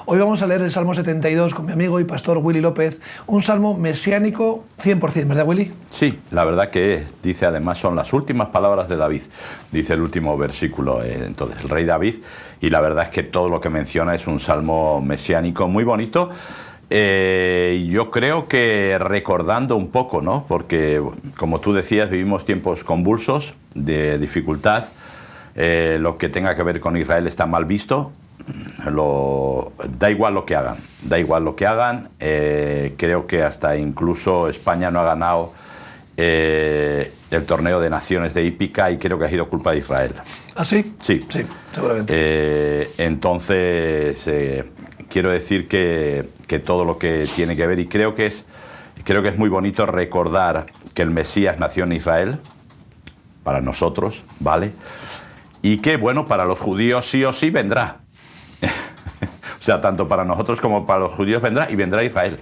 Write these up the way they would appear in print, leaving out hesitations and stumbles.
Hoy vamos a leer el Salmo 72 con mi amigo y pastor Willy López, un salmo mesiánico 100%, ¿verdad, Willy? Sí, la verdad que es. Dice, además, son las últimas palabras de David, dice el último versículo, entonces, el rey David, y la verdad es que todo lo que menciona es un salmo mesiánico muy bonito. Yo creo que recordando un poco, ¿no? Porque, como tú decías, vivimos tiempos convulsos, de dificultad. Lo que tenga que ver con Israel está mal visto. Da igual lo que hagan, creo que hasta incluso España no ha ganado el torneo de naciones de hípica y creo que ha sido culpa de Israel. ¿Ah, sí? Sí, sí, seguramente. Entonces quiero decir que todo lo que tiene que ver, y creo que es muy bonito recordar que el Mesías nació en Israel para nosotros, ¿vale? Y que, bueno, para los judíos sí o sí vendrá. O sea, tanto para nosotros como para los judíos vendrá, y vendrá Israel.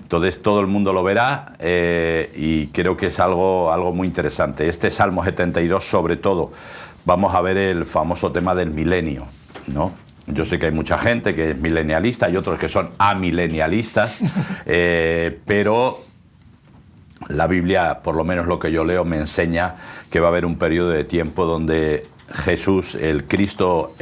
Entonces todo el mundo lo verá, y creo que es algo muy interesante. Este Salmo 72, sobre todo, vamos a ver el famoso tema del milenio, ¿no? Yo sé que hay mucha gente que es milenialista y otros que son amilenialistas, pero la Biblia, por lo menos lo que yo leo, me enseña que va a haber un periodo de tiempo donde Jesús, el Cristo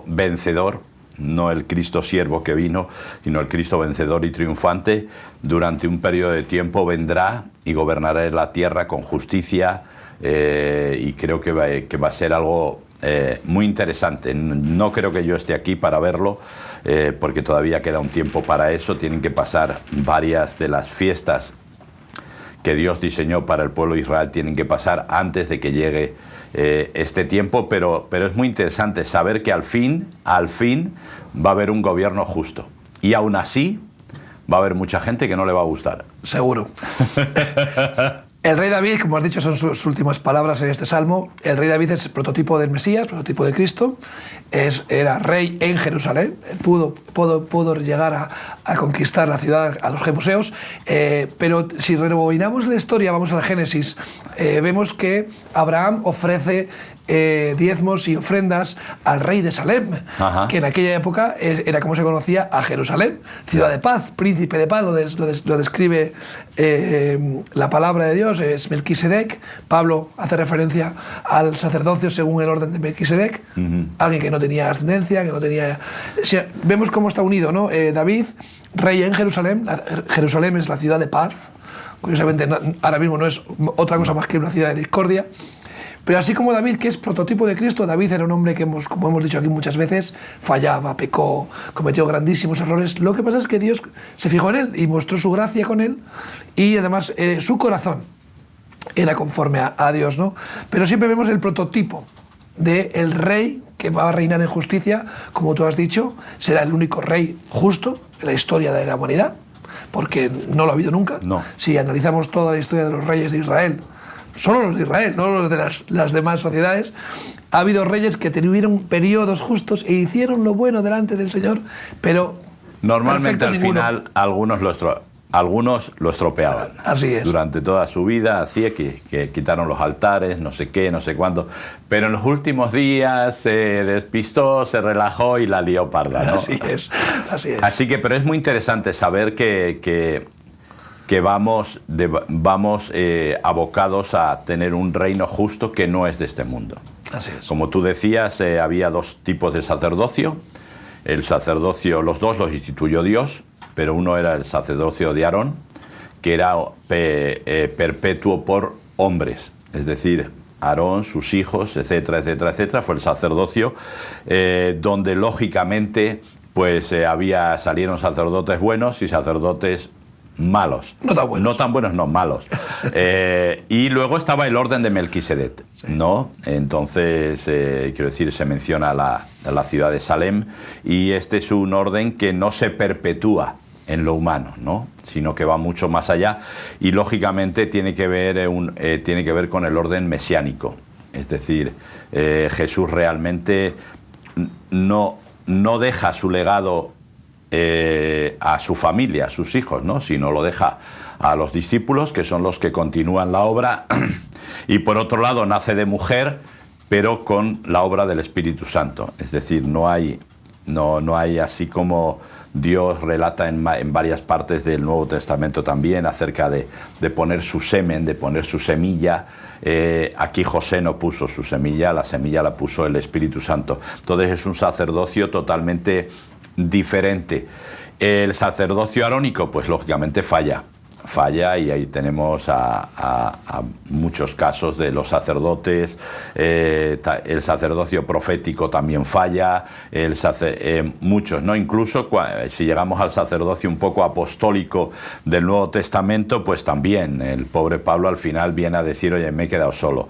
vencedor, no el Cristo siervo que vino, sino el Cristo vencedor y triunfante, durante un periodo de tiempo vendrá y gobernará la tierra con justicia, y creo que va a ser algo muy interesante. No creo que yo esté aquí para verlo, porque todavía queda un tiempo para eso. Tienen que pasar varias de las fiestas que Dios diseñó para el pueblo de Israel, tienen que pasar antes de que llegue este tiempo, pero es muy interesante saber que al fin va a haber un gobierno justo, y aún así va a haber mucha gente que no le va a gustar. Seguro. El rey David, como has dicho, son sus últimas palabras en este salmo. El rey David es el prototipo del Mesías, prototipo de Cristo. Era rey en Jerusalén. Pudo llegar a conquistar la ciudad, a los jebuseos. Pero si rebobinamos la historia, vamos al Génesis, vemos que Abraham ofrece diezmos y ofrendas al rey de Salem, que en aquella época era como se conocía a Jerusalén, ciudad de paz, príncipe de paz, lo describe la palabra de Dios, es Melquisedec. Pablo hace referencia al sacerdocio según el orden de Melquisedec, alguien que no tenía ascendencia, que no tenía... O sea, vemos cómo está unido, ¿no? David, rey en Jerusalén. Jerusalén es la ciudad de paz, curiosamente ahora mismo no es otra cosa más que una ciudad de discordia. Pero así como David, que es prototipo de Cristo, David era un hombre que, como hemos dicho aquí muchas veces, fallaba, pecó, cometió grandísimos errores. Lo que pasa es que Dios se fijó en él y mostró su gracia con él, y además su corazón era conforme a Dios, ¿no? Pero siempre vemos el prototipo del rey que va a reinar en justicia, como tú has dicho, será el único rey justo en la historia de la humanidad, porque no lo ha habido nunca. No. Si analizamos toda la historia de los reyes de Israel, solo los de Israel, no los de las demás sociedades, ha habido reyes que tuvieron periodos justos e hicieron lo bueno delante del Señor, pero normalmente al final algunos lo estropeaban. Así es. Durante toda su vida, así que quitaron los altares, no sé qué, no sé cuándo, pero en los últimos días se despistó, se relajó y la lió parda, ¿no? Así es. Así que, pero es muy interesante saber que vamos abocados a tener un reino justo que no es de este mundo. Así es. Como tú decías, había dos tipos de sacerdocio. El sacerdocio, los dos los instituyó Dios, pero uno era el sacerdocio de Aarón, que era perpetuo por hombres, es decir, Aarón, sus hijos, etcétera, etcétera, etcétera. Fue el sacerdocio donde lógicamente pues salieron sacerdotes buenos y sacerdotes malos. No tan buenos. No tan buenos, no, malos. Y luego estaba el orden de Melquisedec, sí, ¿no? Entonces, quiero decir, se menciona la ciudad de Salem, y este es un orden que no se perpetúa en lo humano, ¿no? Sino que va mucho más allá, y lógicamente tiene que ver con el orden mesiánico. Es decir, Jesús realmente no deja su legado a su familia, a sus hijos, ¿no? Sino lo deja a los discípulos, que son los que continúan la obra, y por otro lado nace de mujer, pero con la obra del Espíritu Santo. Es decir, no hay No hay, así como Dios relata en varias partes del Nuevo Testamento también acerca de poner su semen, de poner su semilla. Aquí José no puso su semilla, la semilla la puso el Espíritu Santo. Entonces es un sacerdocio totalmente diferente. El sacerdocio arónico, pues lógicamente falla, y ahí tenemos a muchos casos de los sacerdotes. El sacerdocio profético también falla, muchos, ¿no? Incluso si llegamos al sacerdocio un poco apostólico del Nuevo Testamento, pues también el pobre Pablo al final viene a decir: oye, me he quedado solo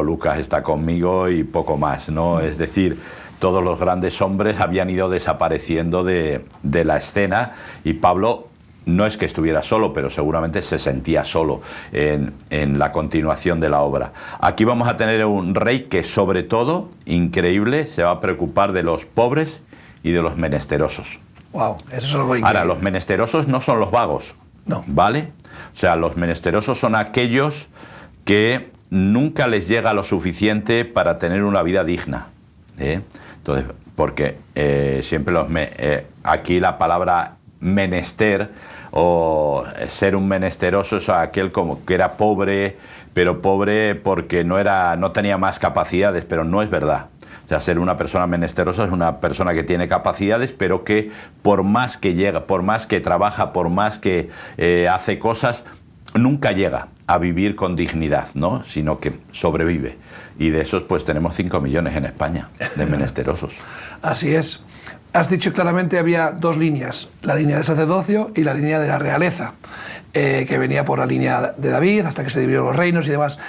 Lucas está conmigo y poco más, ¿no? Es decir, todos los grandes hombres habían ido desapareciendo de la escena, y Pablo no es que estuviera solo, pero seguramente se sentía solo en la continuación de la obra. Aquí vamos a tener un rey que, sobre todo, increíble, se va a preocupar de los pobres y de los menesterosos. Wow, eso es algo increíble. Ahora, los menesterosos no son los vagos, no, ¿vale? O sea, los menesterosos son aquellos que nunca les llega lo suficiente para tener una vida digna, ¿eh? Entonces, porque siempre aquí la palabra menester o ser un menesteroso es aquel como que era pobre, pero pobre porque no tenía más capacidades, pero no es verdad. O sea, ser una persona menesterosa es una persona que tiene capacidades, pero que por más que llega, por más que trabaja, por más que hace cosas, nunca llega a vivir con dignidad, ¿no? Sino que sobrevive. Y de esos pues tenemos 5 millones en España de menesterosos. Así es. Has dicho claramente había dos líneas, la línea del sacerdocio y la línea de la realeza, que venía por la línea de David hasta que se dividieron los reinos y demás.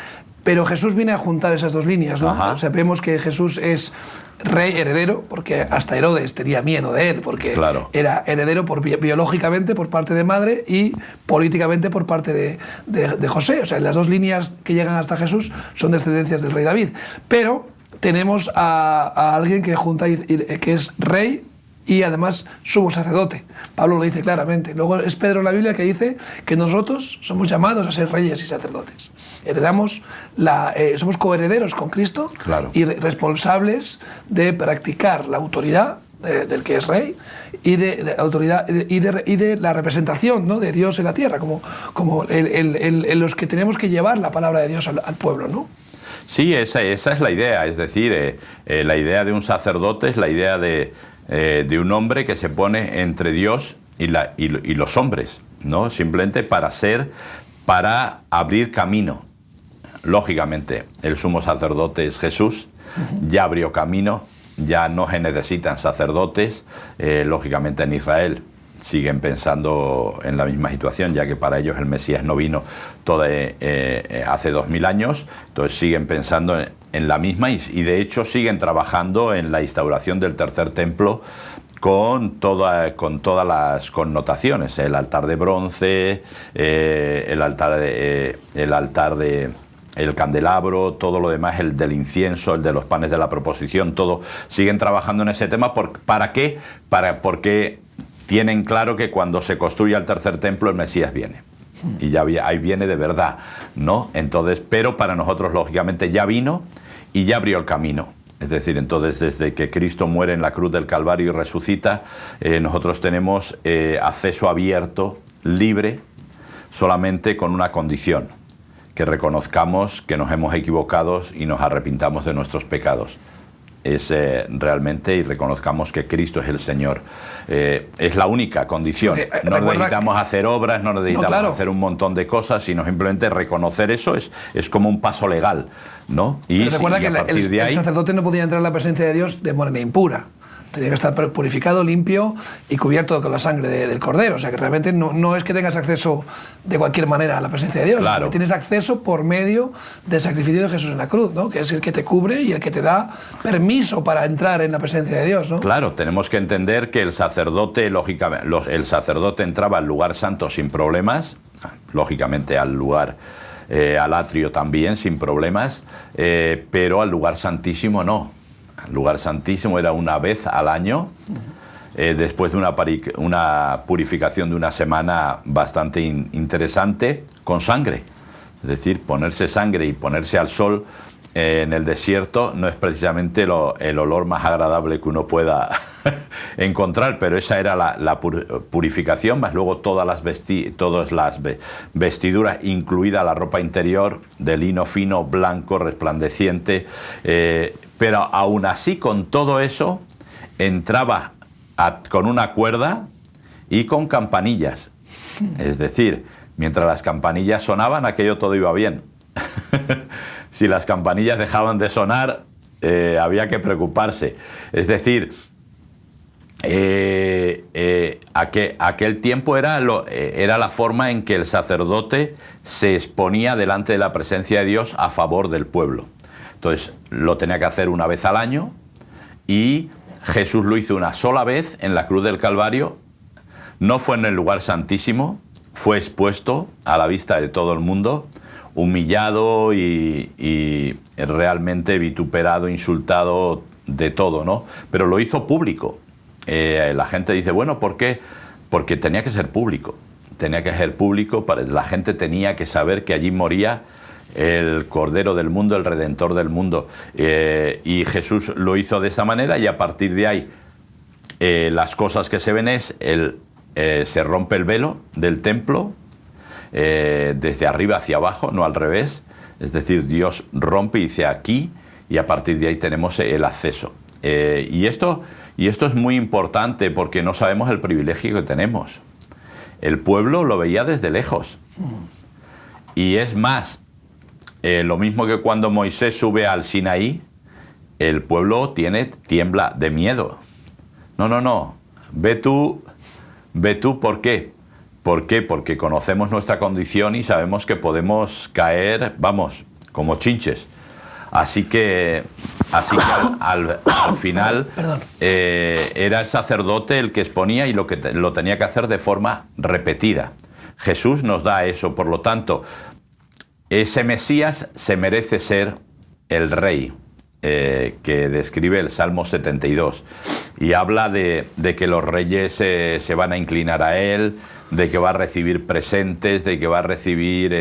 Pero Jesús viene a juntar esas dos líneas, ¿no? Ajá. O sea, vemos que Jesús es rey heredero, porque hasta Herodes tenía miedo de él, porque claro, era heredero biológicamente por parte de madre y políticamente por parte de José. O sea, las dos líneas que llegan hasta Jesús son descendencias del rey David. Pero tenemos a alguien que junta, que es rey y además sumo sacerdote. Pablo lo dice claramente. Luego es Pedro en la Biblia que dice que nosotros somos llamados a ser reyes y sacerdotes. Heredamos somos coherederos con Cristo, claro, y responsables de practicar la autoridad del que es rey y de autoridad y de la representación, ¿no?, de Dios en la tierra, como los que tenemos que llevar la palabra de Dios al pueblo, ¿no? Sí, esa es la idea. Es decir, la idea de un sacerdote es la idea de un hombre que se pone entre Dios y los hombres, ¿no? Simplemente para abrir camino. Lógicamente, el sumo sacerdote es Jesús, ya abrió camino, ya no se necesitan sacerdotes. Lógicamente en Israel siguen pensando en la misma situación, ya que para ellos el Mesías no vino hace 2000 años, entonces siguen pensando en la misma y de hecho siguen trabajando en la instauración del tercer templo con todas las connotaciones, el altar de bronce, el candelabro, todo lo demás, el del incienso, el de los panes de la proposición, todo, siguen trabajando en ese tema. ¿Para qué? Porque tienen claro que cuando se construya el tercer templo el Mesías viene. Y ya ahí viene de verdad, ¿no? Entonces, pero para nosotros, lógicamente, ya vino y ya abrió el camino. Es decir, entonces, desde que Cristo muere en la cruz del Calvario y resucita, nosotros tenemos acceso abierto, libre, solamente con una condición: que reconozcamos que nos hemos equivocado y nos arrepintamos de nuestros pecados. Es realmente, y reconozcamos que Cristo es el Señor. Es la única condición. No necesitamos hacer obras, no necesitamos hacer un montón de cosas, sino simplemente reconocer eso es como un paso legal, ¿no? Y recuerda que el sacerdote no podía entrar en la presencia de Dios de manera impura. Tenía que estar purificado, limpio y cubierto con la sangre del Cordero. O sea, que realmente no es que tengas acceso de cualquier manera a la presencia de Dios. Claro. Que tienes acceso por medio del sacrificio de Jesús en la cruz, ¿no? Que es el que te cubre y el que te da permiso para entrar en la presencia de Dios, ¿no? Claro, tenemos que entender que el sacerdote, lógicamente, el sacerdote entraba al lugar santo sin problemas, lógicamente al atrio también sin problemas, pero al lugar santísimo no. El lugar santísimo era una vez al año, después de una purificación de una semana bastante interesante, con sangre. Es decir, ponerse sangre y ponerse al sol en el desierto no es precisamente el olor más agradable que uno pueda encontrar, pero esa era la purificación, más luego todas las vestiduras, incluida la ropa interior de lino fino, blanco, resplandeciente, pero aún así con todo eso entraba con una cuerda y con campanillas, es decir, mientras las campanillas sonaban aquello todo iba bien. Si las campanillas dejaban de sonar, había que preocuparse. Es decir, aquel tiempo era la forma en que el sacerdote se exponía delante de la presencia de Dios a favor del pueblo. Entonces, lo tenía que hacer una vez al año y Jesús lo hizo una sola vez en la cruz del Calvario. No fue en el lugar santísimo, fue expuesto a la vista de todo el mundo, humillado y realmente vituperado, insultado, de todo, ¿no? Pero lo hizo público. La gente dice, bueno, ¿por qué? Porque tenía que ser público. Tenía que ser público, la gente tenía que saber que allí moría el Cordero del mundo, el Redentor del mundo. Y Jesús lo hizo de esta manera y a partir de ahí las cosas que se ven es, se rompe el velo del templo, desde arriba hacia abajo, no al revés. Es decir, Dios rompe y dice aquí, y a partir de ahí tenemos el acceso. Y esto es muy importante porque no sabemos el privilegio que tenemos. El pueblo lo veía desde lejos. Y es más, lo mismo que cuando Moisés sube al Sinaí, el pueblo tiembla de miedo. No, ve tú, ¿por qué? ¿Por qué? Porque conocemos nuestra condición y sabemos que podemos caer, vamos, como chinches. Así que al final era el sacerdote el que exponía y lo tenía que hacer de forma repetida. Jesús nos da eso, por lo tanto, ese Mesías se merece ser el rey que describe el Salmo 72 y habla de que los reyes se van a inclinar a él, de que va a recibir presentes, de que va a recibir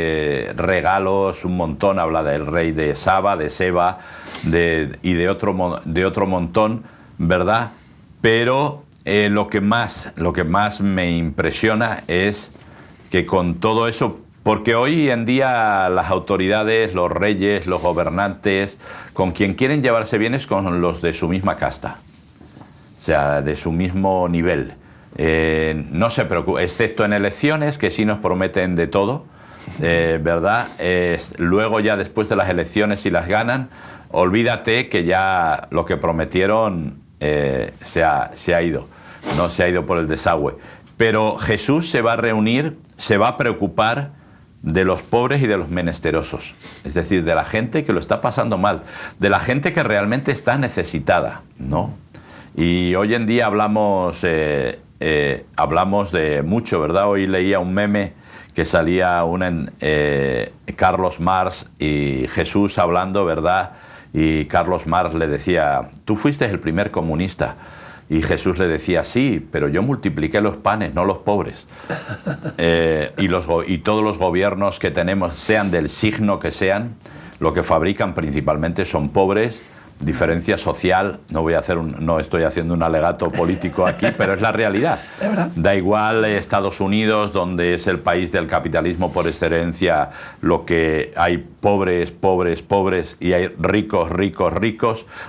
regalos, un montón. Habla del rey de Saba, de Seba y de otro montón, ¿verdad? Pero lo que más me impresiona es que con todo eso, porque hoy en día las autoridades, los reyes, los gobernantes, con quien quieren llevarse bien es con los de su misma casta, o sea, de su mismo nivel. No se preocupe, excepto en elecciones, que sí nos prometen de todo, ¿verdad? Luego ya después de las elecciones, si las ganan, olvídate que ya lo que prometieron se ha ido, no se ha ido por el desagüe. Pero Jesús se va a reunir, se va a preocupar de los pobres y de los menesterosos, es decir, de la gente que lo está pasando mal, de la gente que realmente está necesitada, ¿no? Y hoy en día hablamos de mucho, ¿verdad? Hoy leía un meme que salía Carlos Marx y Jesús hablando, ¿verdad? Y Carlos Marx le decía, tú fuiste el primer comunista. Y Jesús le decía, sí, pero yo multipliqué los panes, no los pobres. Y todos los gobiernos que tenemos, sean del signo que sean, lo que fabrican principalmente son pobres. Diferencia social, no estoy haciendo un alegato político aquí, pero es la realidad. Da igual Estados Unidos, donde es el país del capitalismo por excelencia, lo que hay pobres, y hay ricos.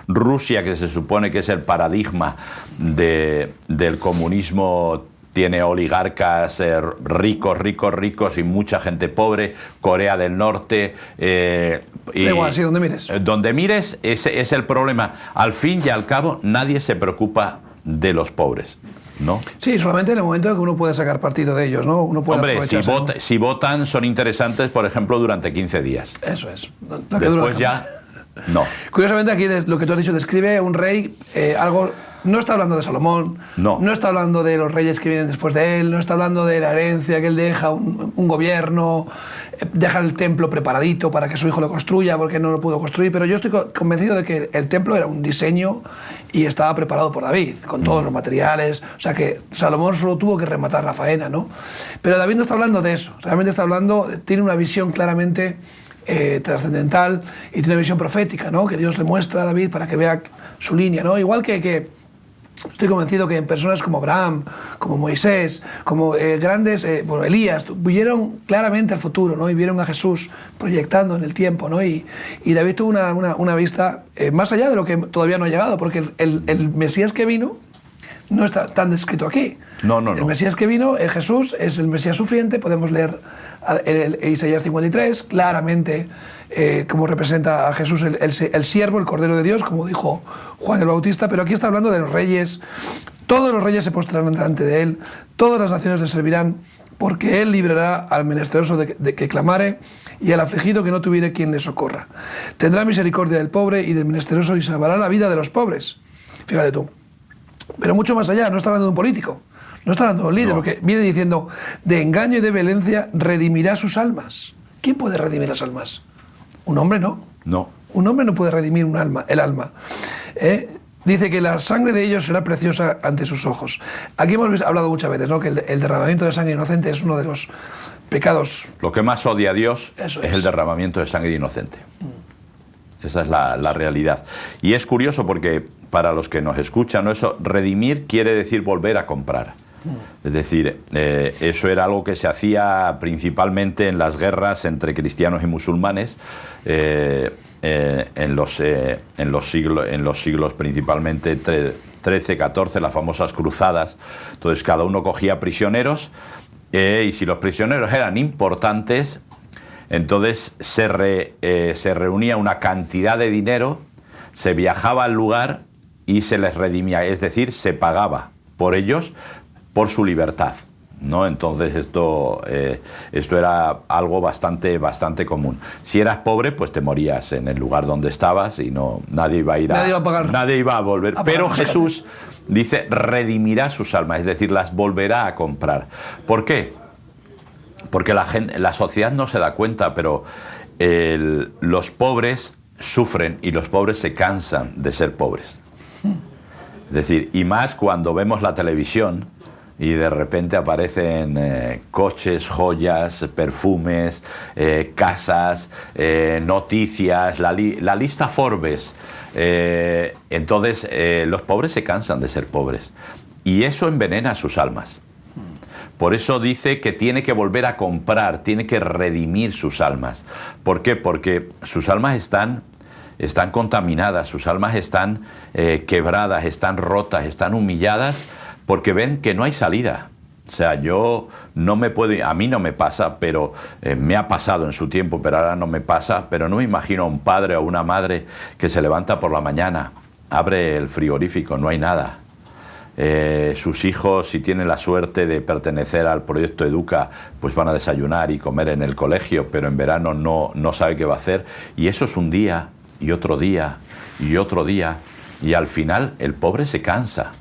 Rusia, que se supone que es el paradigma del comunismo, tiene oligarcas ricos y mucha gente pobre. Corea del Norte. Da igual, sí, donde mires. Donde mires, ese es el problema. Al fin y al cabo, nadie se preocupa de los pobres, ¿no? Sí, solamente en el momento en que uno puede sacar partido de ellos, ¿no? Uno puede Hombre, si votan, son interesantes, por ejemplo, durante 15 días. Eso es. Después ya, no. Curiosamente, aquí lo que tú has dicho describe un rey, algo. No está hablando de Salomón, no está hablando de los reyes que vienen después de él, no está hablando de la herencia que él deja, un gobierno, deja el templo preparadito para que su hijo lo construya porque no lo pudo construir, pero yo estoy convencido de que el templo era un diseño y estaba preparado por David, con todos los materiales, o sea que Salomón solo tuvo que rematar la faena, ¿no? Pero David no está hablando de eso, realmente está hablando, tiene una visión claramente trascendental y tiene una visión profética, ¿no? Que Dios le muestra a David para que vea su línea, ¿no? Igual que Estoy convencido que en personas como Abraham, como Moisés, como grandes, bueno, Elías, vieron claramente el futuro, ¿no? Y vieron a Jesús proyectando en el tiempo, ¿no? Y David tuvo una vista más allá de lo que todavía no ha llegado, porque el Mesías que vino no está tan descrito aquí. No. El Mesías que vino, Jesús, es el Mesías sufriente. Podemos leer Isaías 53, claramente cómo representa a Jesús el siervo, el Cordero de Dios, como dijo Juan el Bautista. Pero aquí está hablando de los reyes. Todos los reyes se postrarán delante de él, todas las naciones le servirán, porque él librará al menesteroso de que clamare y al afligido que no tuviere quien le socorra. Tendrá misericordia del pobre y del menesteroso y salvará la vida de los pobres. Fíjate tú. Pero mucho más allá, no está hablando de un político, no está hablando de un líder, porque viene diciendo, de engaño y de violencia redimirá sus almas. ¿Quién puede redimir las almas? Un hombre no. No. Un hombre no puede redimir el alma. Dice que la sangre de ellos será preciosa ante sus ojos. Aquí hemos hablado muchas veces, ¿no? Que el derramamiento de sangre inocente es uno de los pecados. Lo que más odia a Dios es el derramamiento de sangre inocente. Esa es la realidad. Y es curioso porque para los que nos escuchan, ¿no? Eso, redimir quiere decir volver a comprar. Es decir, eso era algo que se hacía principalmente en las guerras entre cristianos y musulmanes, en los siglos principalmente 13, 14, las famosas cruzadas. Entonces cada uno cogía prisioneros y si los prisioneros eran importantes, entonces se reunía una cantidad de dinero, se viajaba al lugar y se les redimía, es decir, se pagaba por ellos, por su libertad, ¿no? Entonces esto era algo bastante común. Si eras pobre, pues te morías en el lugar donde estabas y nadie iba a pagar, nadie iba a volver. Pero Jesús dice, redimirá sus almas, es decir, las volverá a comprar. ¿Por qué? Porque la sociedad no se da cuenta, pero los pobres sufren y los pobres se cansan de ser pobres. Es decir, y más cuando vemos la televisión y de repente aparecen coches, joyas, perfumes, casas, noticias, la lista Forbes. Entonces los pobres se cansan de ser pobres y eso envenena sus almas. Por eso dice que tiene que volver a comprar, tiene que redimir sus almas. ¿Por qué? Porque sus almas están contaminadas, sus almas están quebradas, están rotas, están humilladas, porque ven que no hay salida. O sea, a mí no me pasa, pero me ha pasado en su tiempo, pero ahora no me pasa, pero no me imagino a un padre o una madre que se levanta por la mañana, abre el frigorífico, no hay nada. Sus hijos, si tienen la suerte de pertenecer al proyecto Educa, pues van a desayunar y comer en el colegio, pero en verano no sabe qué va a hacer. Y eso es un día, y otro día, y otro día, y al final el pobre se cansa.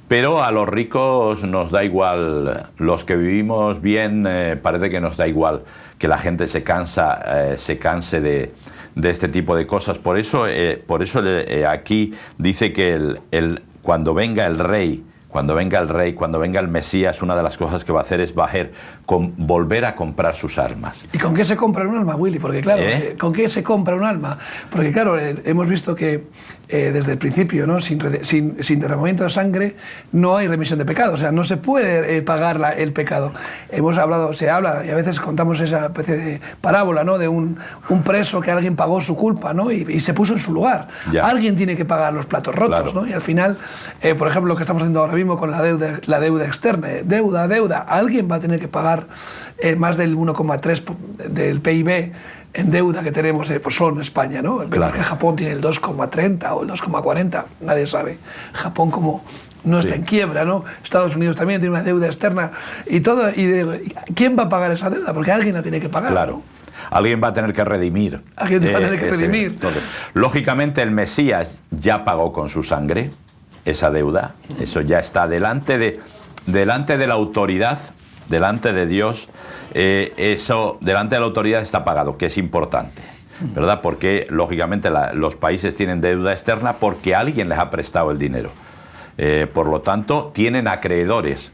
Pero a los ricos nos da igual, los que vivimos bien parece que nos da igual que la gente se canse de este tipo de cosas. Por eso aquí dice que cuando venga el rey, cuando venga el Mesías, una de las cosas que va a hacer es volver a comprar sus almas. ¿Y con qué se compra un alma, Willy? Porque claro, ¿con qué se compra un alma? Porque claro, hemos visto que desde el principio, ¿no? sin derramamiento de sangre no hay remisión de pecado, o sea, no se puede pagar el pecado. Se habla, y a veces contamos esa especie de parábola, ¿no? De un preso que alguien pagó su culpa, ¿no? y se puso en su lugar. Ya. Alguien tiene que pagar los platos rotos, claro. ¿No? Y al final, por ejemplo, lo que estamos haciendo ahora mismo con la deuda externa, deuda, alguien va a tener que pagar más del 1,3 del PIB en deuda que tenemos pues solo en España, ¿no? Claro. Que Japón tiene el 2,30 o el 2,40, nadie sabe. Japón como no está en quiebra, ¿no? Estados Unidos también tiene una deuda externa y todo. ¿Quién va a pagar esa deuda? Porque alguien la tiene que pagar. Claro. ¿No? Alguien va a tener que redimir. Alguien va a tener que redimir. Entonces, lógicamente el Mesías ya pagó con su sangre esa deuda. Eso ya está delante de la autoridad, delante de Dios. Eso delante de la autoridad está pagado, que es importante, ¿verdad? Porque lógicamente los países tienen deuda externa porque alguien les ha prestado el dinero. Por lo tanto, tienen acreedores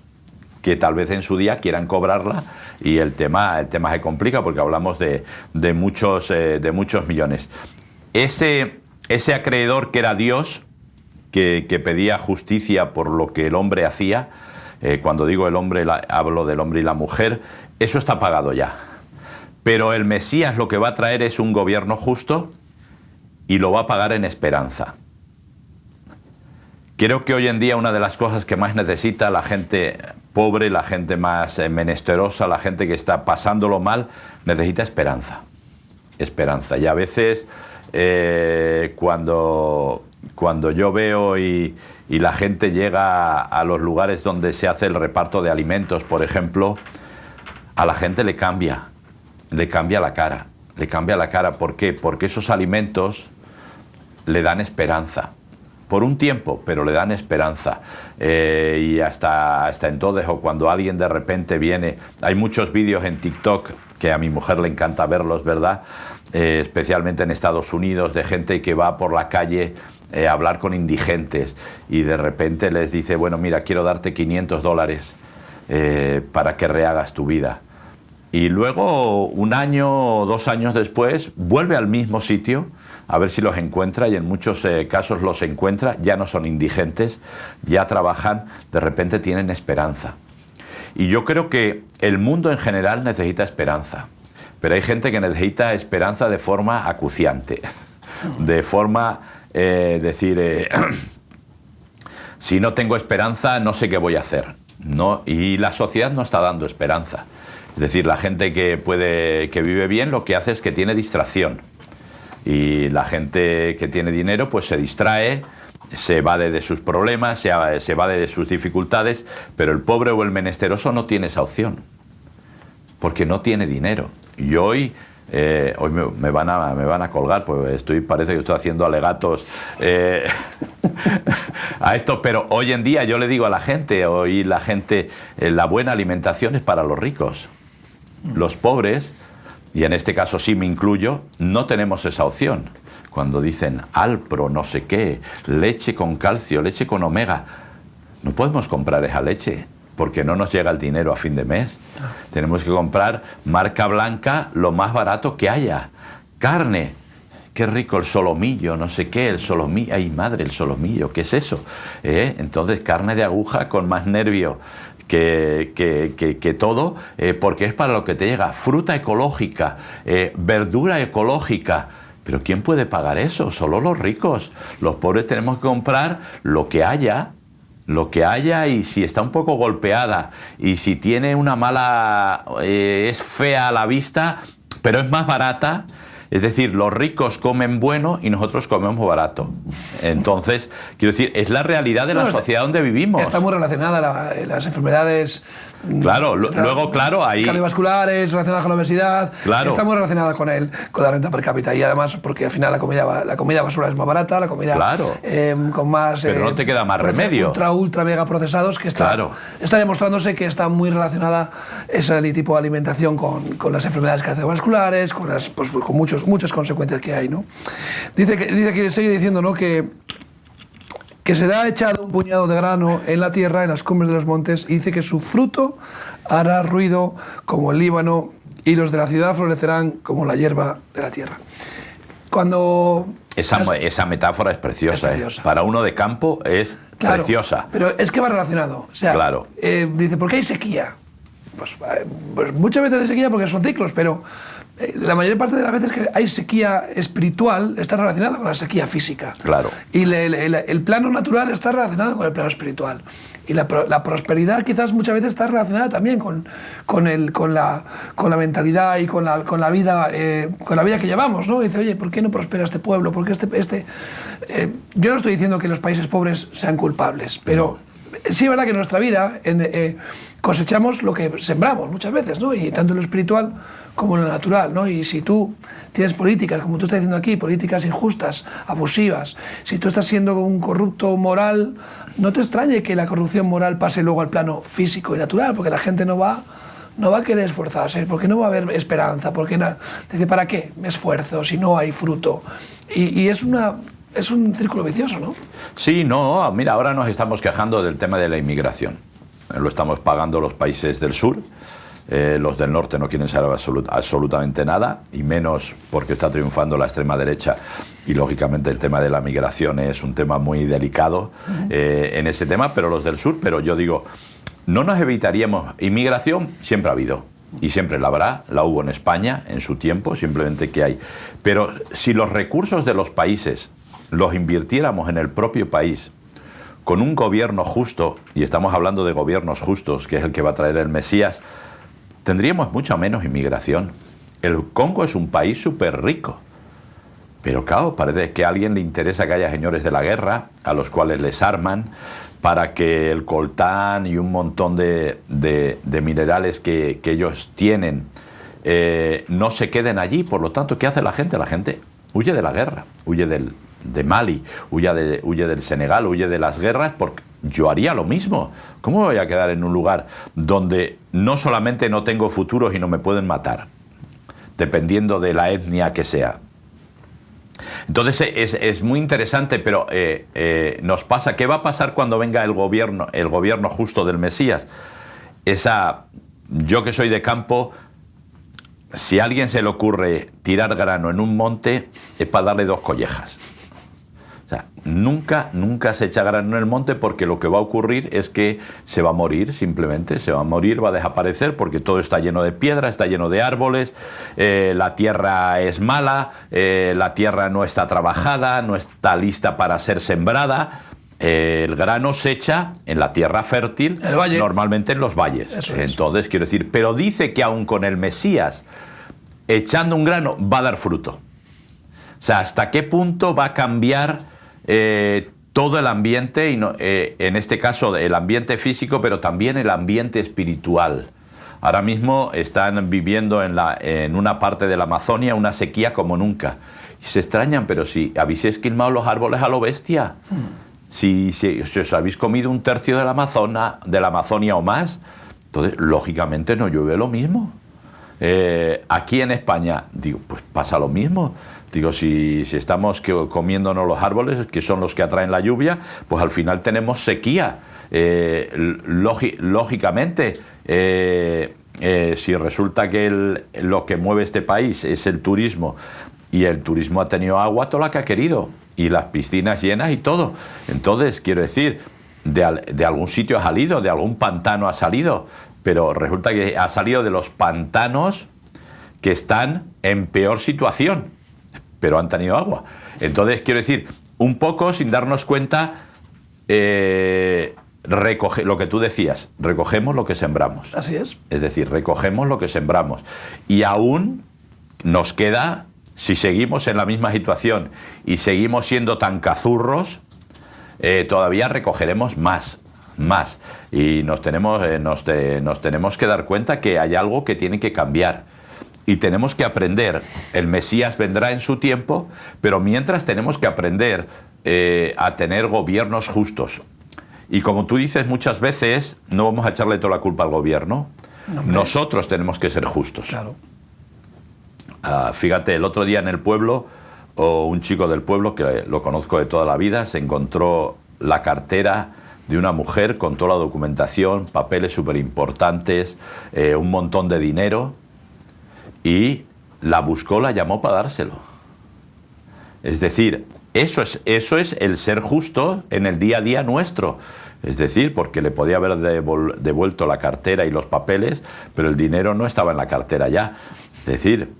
que tal vez en su día quieran cobrarla y el tema se complica porque hablamos de muchos millones. Ese acreedor que era Dios, que pedía justicia por lo que el hombre hacía. Cuando digo el hombre, hablo del hombre y la mujer. Eso está pagado ya. Pero el Mesías lo que va a traer es un gobierno justo y lo va a pagar en esperanza. Creo que hoy en día una de las cosas que más necesita la gente pobre, la gente más menesterosa, la gente que está pasándolo mal, necesita esperanza. Esperanza. Y a veces cuando yo veo y la gente llega a los lugares donde se hace el reparto de alimentos, por ejemplo, a la gente le cambia la cara. Le cambia la cara. ¿Por qué? Porque esos alimentos le dan esperanza. Por un tiempo, pero le dan esperanza. Y hasta entonces, o cuando alguien de repente viene... Hay muchos vídeos en TikTok, que a mi mujer le encanta verlos, ¿verdad? Especialmente en Estados Unidos, de gente que va por la calle a hablar con indigentes y de repente les dice, bueno, mira, quiero darte $500 para que rehagas tu vida. Y luego, 1 año o 2 años después, vuelve al mismo sitio a ver si los encuentra, y en muchos casos los encuentra, ya no son indigentes, ya trabajan, de repente tienen esperanza. Y yo creo que el mundo en general necesita esperanza, pero hay gente que necesita esperanza de forma acuciante, de forma decir, si no tengo esperanza no sé qué voy a hacer, ¿no? Y la sociedad no está dando esperanza. Es decir, la gente que vive bien lo que hace es que tiene distracción. Y la gente que tiene dinero pues se distrae, se evade de sus problemas, se evade de sus dificultades, pero el pobre o el menesteroso no tiene esa opción, porque no tiene dinero. Y hoy me van a colgar, pues parece que estoy haciendo alegatos a esto, pero hoy en día yo le digo a la gente, la buena alimentación es para los ricos. Los pobres, y en este caso sí me incluyo, no tenemos esa opción. Cuando dicen Alpro, no sé qué, leche con calcio, leche con omega, no podemos comprar esa leche porque no nos llega el dinero a fin de mes. Tenemos que comprar marca blanca, lo más barato que haya. Carne, qué rico el solomillo, no sé qué, el solomillo, ay madre, el solomillo, ¿qué es eso? Entonces carne de aguja con más nervio que todo, porque es para lo que te llega. Fruta ecológica, verdura ecológica. Pero ¿quién puede pagar eso? Solo los ricos. Los pobres tenemos que comprar lo que haya, y si está un poco golpeada y si tiene una mala, es fea a la vista, pero es más barata. Es decir, los ricos comen bueno y nosotros comemos barato. Entonces, quiero decir, es la realidad de la sociedad donde vivimos. Está muy relacionada las enfermedades. Claro, luego, claro, ahí... cardiovasculares, relacionadas con la obesidad. Claro. Está muy relacionada con la renta per cápita. Y además, porque al final la comida basura es más barata, la comida claro. Con más... Pero no te queda más remedio. Ultra mega procesados, que está demostrándose que está muy relacionada ese tipo de alimentación con las enfermedades cardiovasculares, con muchas consecuencias que hay, ¿no? Dice que sigue diciendo, ¿no?, que será echado un puñado de grano en la tierra, en las cumbres de los montes, y dice que su fruto hará ruido como el Líbano y los de la ciudad florecerán como la hierba de la tierra. Esa metáfora es preciosa. Para uno de campo es preciosa. Pero es que va relacionado. O sea, claro. Dice, ¿por qué hay sequía? Pues muchas veces hay sequía porque son ciclos, pero la mayor parte de las veces que hay sequía espiritual está relacionada con la sequía física. Claro. Y el plano natural está relacionado con el plano espiritual. Y la prosperidad quizás muchas veces está relacionada también con la mentalidad y con la vida que llevamos, ¿no? Dice, oye, ¿por qué no prospera este pueblo? ¿Por qué yo no estoy diciendo que los países pobres sean culpables, pero sí es verdad que en nuestra vida cosechamos lo que sembramos muchas veces, ¿no? Y tanto en lo espiritual como en lo natural, ¿no? Y si tú tienes políticas, como tú estás diciendo aquí, políticas injustas, abusivas, si tú estás siendo un corrupto moral, no te extrañe que la corrupción moral pase luego al plano físico y natural, porque la gente no va a querer esforzarse, porque no va a haber esperanza, porque dice, ¿para qué me esfuerzo si no hay fruto? Y es un círculo vicioso, ¿no? Sí, no, mira, ahora nos estamos quejando del tema de la inmigración. Lo estamos pagando los países del sur, Los del norte no quieren saber absolutamente nada, y menos porque está triunfando la extrema derecha, y lógicamente el tema de la migración es un tema muy delicado en ese tema, pero los del sur, pero yo digo, no nos evitaríamos. Inmigración siempre ha habido y siempre la habrá, la hubo en España en su tiempo, simplemente que hay. Pero si los recursos de los países los invirtiéramos en el propio país, con un gobierno justo, y estamos hablando de gobiernos justos, que es el que va a traer el Mesías, tendríamos mucha menos inmigración. El Congo es un país súper rico, pero claro, parece que a alguien le interesa que haya señores de la guerra, a los cuales les arman, para que el coltán y un montón de minerales que ellos tienen no se queden allí. Por lo tanto, ¿qué hace la gente? La gente huye de la guerra, huye de Mali, huye del Senegal, huye de las guerras, porque yo haría lo mismo. ¿Cómo me voy a quedar en un lugar donde no solamente no tengo futuro, sino me pueden matar, dependiendo de la etnia que sea? Entonces es muy interesante, pero nos pasa, ¿qué va a pasar cuando venga el gobierno justo del Mesías? Yo que soy de campo, si a alguien se le ocurre tirar grano en un monte, es para darle 2 collejas. O sea, nunca se echa grano en el monte, porque lo que va a ocurrir es que se va a morir, simplemente, se va a morir, va a desaparecer, porque todo está lleno de piedra, está lleno de árboles, la tierra es mala, la tierra no está trabajada, no está lista para ser sembrada. El grano se echa en la tierra fértil, normalmente en los valles. Entonces, quiero decir, pero dice que aún con el Mesías echando un grano va a dar fruto. O sea, ¿hasta qué punto va a cambiar todo el ambiente, y en este caso el ambiente físico, pero también el ambiente espiritual? Ahora mismo están viviendo en una parte de la Amazonia una sequía como nunca. Y se extrañan, pero si habéis esquilmado los árboles a lo bestia, si os habéis comido 1/3 de la Amazonia o más, entonces lógicamente no llueve lo mismo. Aquí en España, digo, pues pasa lo mismo. Digo, si estamos comiéndonos los árboles, que son los que atraen la lluvia, pues al final tenemos sequía. Lógicamente, si resulta que lo que mueve este país es el turismo, y el turismo ha tenido agua toda la que ha querido, y las piscinas llenas y todo, entonces, quiero decir, de algún sitio ha salido, de algún pantano ha salido, pero resulta que ha salido de los pantanos que están en peor situación, pero han tenido agua. Entonces, quiero decir, un poco sin darnos cuenta, lo que tú decías, recogemos lo que sembramos. Así es. Es decir, recogemos lo que sembramos. Y aún nos queda, si seguimos en la misma situación y seguimos siendo tan cazurros, todavía recogeremos más. Y nos tenemos que dar cuenta que hay algo que tiene que cambiar. Y tenemos que aprender. El Mesías vendrá en su tiempo, pero mientras tenemos que aprender a tener gobiernos justos. Y como tú dices muchas veces, no vamos a echarle toda la culpa al gobierno. No, nosotros tenemos que ser justos. Claro. Fíjate, el otro día en el pueblo, un chico del pueblo, que lo conozco de toda la vida, se encontró la cartera de una mujer con toda la documentación, papeles súper importantes, un montón de dinero, y la buscó, la llamó para dárselo. Es decir, eso es el ser justo en el día a día nuestro. Es decir, porque le podía haber devuelto la cartera y los papeles, pero el dinero no estaba en la cartera ya. Es decir,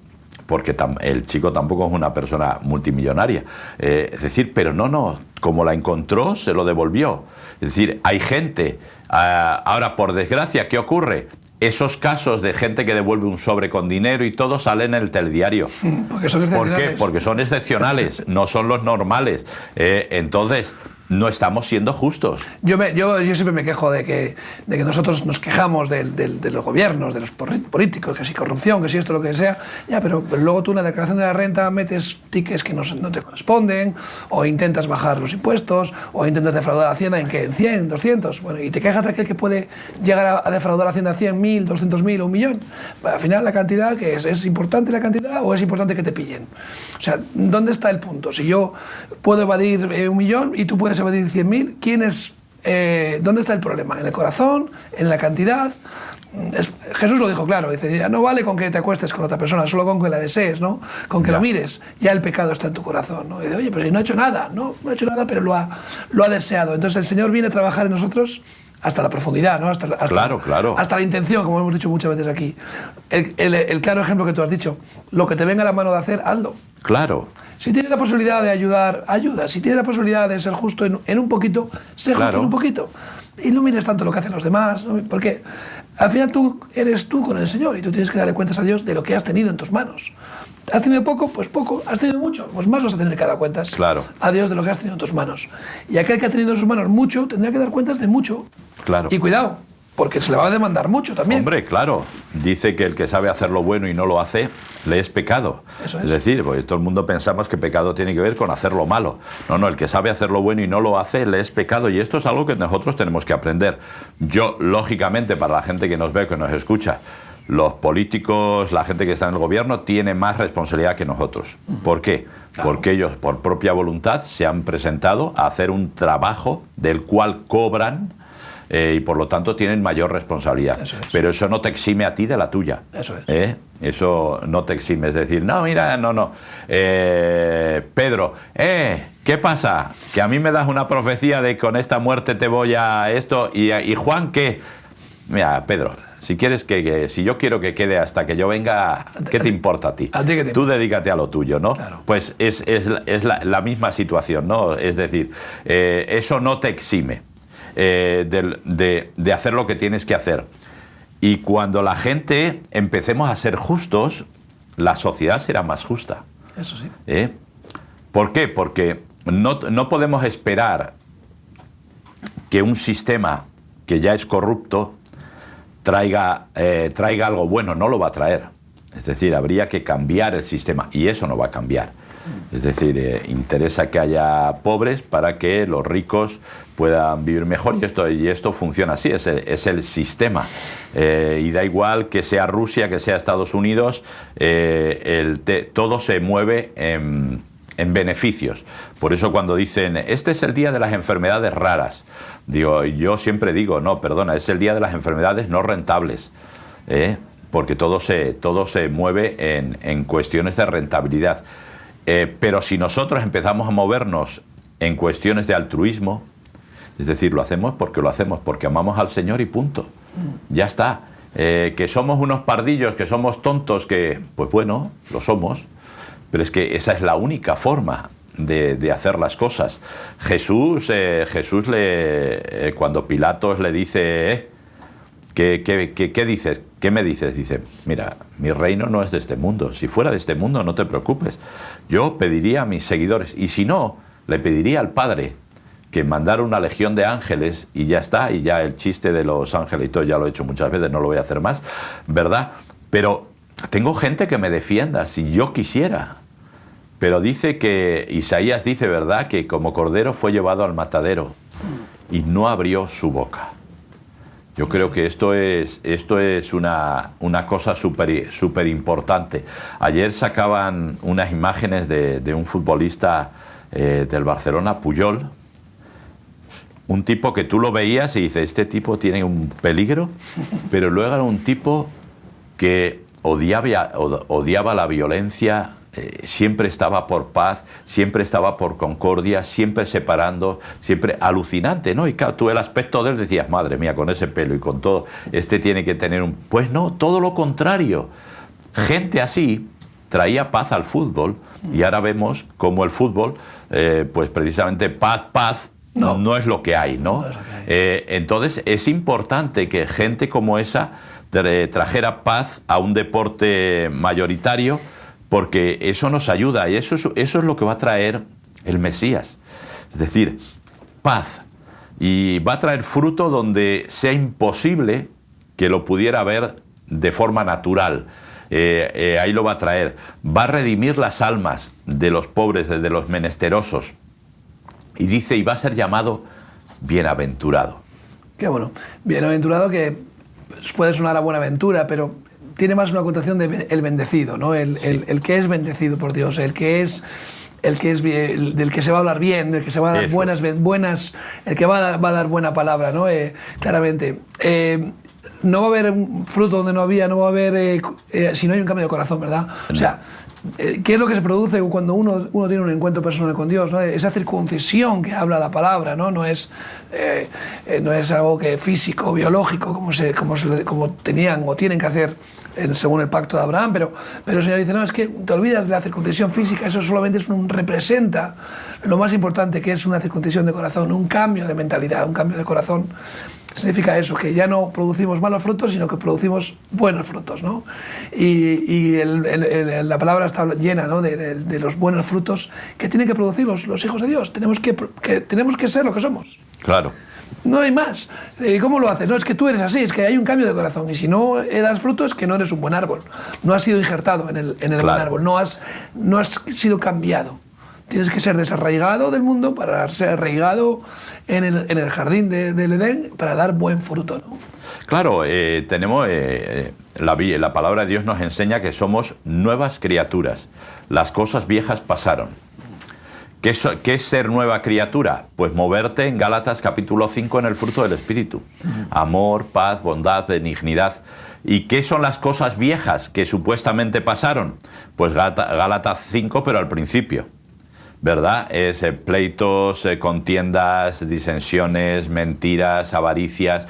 porque el chico tampoco es una persona multimillonaria. Es decir, pero no, como la encontró, se lo devolvió. Es decir, hay gente, ahora por desgracia, ¿qué ocurre? Esos casos de gente que devuelve un sobre con dinero y todo salen en el telediario. Porque son excepcionales. ¿Por qué? Porque son excepcionales, no son los normales. Entonces, no estamos siendo justos. Yo siempre me quejo de que nosotros nos quejamos de los gobiernos, de los políticos, que si corrupción, que si esto, lo que sea, ya, pero luego tú en la declaración de la renta metes tickets que no te corresponden, o intentas bajar los impuestos, o intentas defraudar a Hacienda en 100, 200, bueno, y te quejas de aquel que puede llegar a defraudar a Hacienda 100.000, 200.000 o 1.000.000. Al final, la cantidad, ¿qué es? ¿Es importante la cantidad o es importante que te pillen? O sea, ¿dónde está el punto? Si yo puedo evadir 1.000.000 y tú puedes evadir 100.000, ¿dónde está el problema? ¿En el corazón? ¿En la cantidad? Jesús lo dijo claro, dice, ya no vale con que te acuestes con otra persona, solo con que la desees, ¿no? Con que lo mires, ya el pecado está en tu corazón, ¿no? Y dice, oye, pero si no ha hecho nada, no ha hecho nada, pero lo ha deseado. Entonces el Señor viene a trabajar en nosotros hasta la profundidad, ¿no? Hasta la intención, como hemos dicho muchas veces aquí. El claro ejemplo que tú has dicho, lo que te venga a la mano de hacer, hazlo. Claro. Si tienes la posibilidad de ayudar, ayuda. Si tienes la posibilidad de ser justo en un poquito, sé justo en un poquito. Y no mires tanto lo que hacen los demás, ¿no? Porque al final tú eres tú con el Señor y tú tienes que darle cuentas a Dios de lo que has tenido en tus manos. ¿Has tenido poco? Pues poco. ¿Has tenido mucho? Pues más vas a tener que dar cuentas a Dios de lo que has tenido en tus manos. Y aquel que ha tenido en sus manos mucho, tendrá que dar cuentas de mucho. Claro. Y cuidado, porque se le va a demandar mucho también. Hombre, claro. Dice que el que sabe hacer lo bueno y no lo hace, le es pecado. Eso es. Es decir, porque todo el mundo pensamos que pecado tiene que ver con hacer lo malo. No, el que sabe hacer lo bueno y no lo hace, le es pecado. Y esto es algo que nosotros tenemos que aprender. Yo, lógicamente, para la gente que nos ve, que nos escucha, los políticos, la gente que está en el gobierno, tiene más responsabilidad que nosotros. ¿Por qué? Claro. Porque ellos, por propia voluntad, se han presentado a hacer un trabajo del cual cobran y por lo tanto tienen mayor responsabilidad. Eso es. Pero eso no te exime a ti de la tuya. Eso es. Eso no te exime. Es decir, no, mira, no. Pedro, ¿qué pasa? Que a mí me das una profecía de que con esta muerte te voy a esto. ¿Y Juan qué? Mira, Pedro, si quieres si yo quiero que quede hasta que yo venga, ¿qué te importa a ti? ¿A ti qué te importa? Tú dedícate a lo tuyo, ¿no? Claro. Pues es la misma situación, ¿no? Es decir, eso no te exime de hacer lo que tienes que hacer. Y cuando la gente empecemos a ser justos, la sociedad será más justa. Eso sí. ¿Por qué? Porque no podemos esperar que un sistema que ya es corrupto traiga algo bueno. No lo va a traer. Es decir, habría que cambiar el sistema y eso no va a cambiar. Es decir, interesa que haya pobres para que los ricos puedan vivir mejor y esto funciona así, es el sistema. Y da igual que sea Rusia, que sea Estados Unidos, todo se mueve en beneficios. Por eso cuando dicen, este es el día de las enfermedades raras, yo siempre digo, no, perdona, es el día de las enfermedades no rentables, porque todo se mueve en cuestiones de rentabilidad. Pero si nosotros empezamos a movernos en cuestiones de altruismo, es decir, lo hacemos porque amamos al Señor y punto. Ya está. Que somos unos pardillos, que somos tontos, pues bueno, lo somos, pero es que esa es la única forma de hacer las cosas. Jesús cuando Pilatos le dice, ¿qué dices? ¿Qué me dices? Dice, mira, mi reino no es de este mundo. Si fuera de este mundo, no te preocupes. Yo pediría a mis seguidores, y si no, le pediría al Padre que mandara una legión de ángeles y ya está, y ya el chiste de los ángeles y todo ya lo he hecho muchas veces, no lo voy a hacer más, ¿verdad? Pero tengo gente que me defienda si yo quisiera. Pero dice que, Isaías dice, ¿verdad?, que como cordero fue llevado al matadero y no abrió su boca. Yo creo que esto es una cosa súper importante. Ayer sacaban unas imágenes de un futbolista del Barcelona, Puyol, un tipo que tú lo veías y dices, este tipo tiene un peligro, pero luego era un tipo que odiaba la violencia, siempre estaba por paz, siempre estaba por concordia, siempre separando, siempre alucinante, ¿no? Y claro, tú el aspecto de él decías, madre mía, con ese pelo y con todo, tiene que tener un... Pues no, todo lo contrario. Gente así traía paz al fútbol y ahora vemos cómo el fútbol, pues precisamente paz, no es lo que hay, ¿no? No es lo que hay. Entonces es importante que gente como esa trajera paz a un deporte mayoritario, porque eso nos ayuda y eso es lo que va a traer el Mesías. Es decir, paz. Y va a traer fruto donde sea imposible que lo pudiera ver de forma natural. Ahí lo va a traer. Va a redimir las almas de los pobres, de los menesterosos. Y dice, y va a ser llamado bienaventurado. Qué bueno. Bienaventurado, que puede sonar a buena aventura, pero tiene más una connotación de el bendecido, ¿no? El que es bendecido por Dios, del que se va a hablar bien, del que se va a dar buenas, el que va a dar buena palabra, ¿no? Claramente. no va a haber un fruto donde no había, no va a haber si no hay un cambio de corazón, ¿verdad? O sea, ¿qué es lo que se produce cuando uno tiene un encuentro personal con Dios, ¿no? Esa circuncisión que habla la palabra, ¿no? No es algo que físico, biológico, como tenían o tienen que hacer según el pacto de Abraham, pero el Señor dice, no, es que te olvidas de la circuncisión física, eso solamente representa lo más importante, que es una circuncisión de corazón, un cambio de mentalidad, un cambio de corazón. Significa eso, que ya no producimos malos frutos, sino que producimos buenos frutos, ¿no? Y la palabra está llena, ¿no? de los buenos frutos que tienen que producir los hijos de Dios. Tenemos que ser lo que somos. Claro. No hay más. ¿Cómo lo haces? No, es que tú eres así, es que hay un cambio de corazón. Y si no das fruto, es que no eres un buen árbol. No has sido injertado en el Claro. buen árbol, no has sido cambiado. Tienes que ser desarraigado del mundo para ser arraigado en el jardín del Edén para dar buen fruto, ¿no? Claro, tenemos la palabra de Dios nos enseña que somos nuevas criaturas. Las cosas viejas pasaron. ¿Qué es ser nueva criatura? Pues moverte en Gálatas capítulo 5 en el fruto del Espíritu. Amor, paz, bondad, benignidad. ¿Y qué son las cosas viejas que supuestamente pasaron? Pues Gálatas 5, pero al principio. ¿Verdad? Es pleitos, contiendas, disensiones, mentiras, avaricias.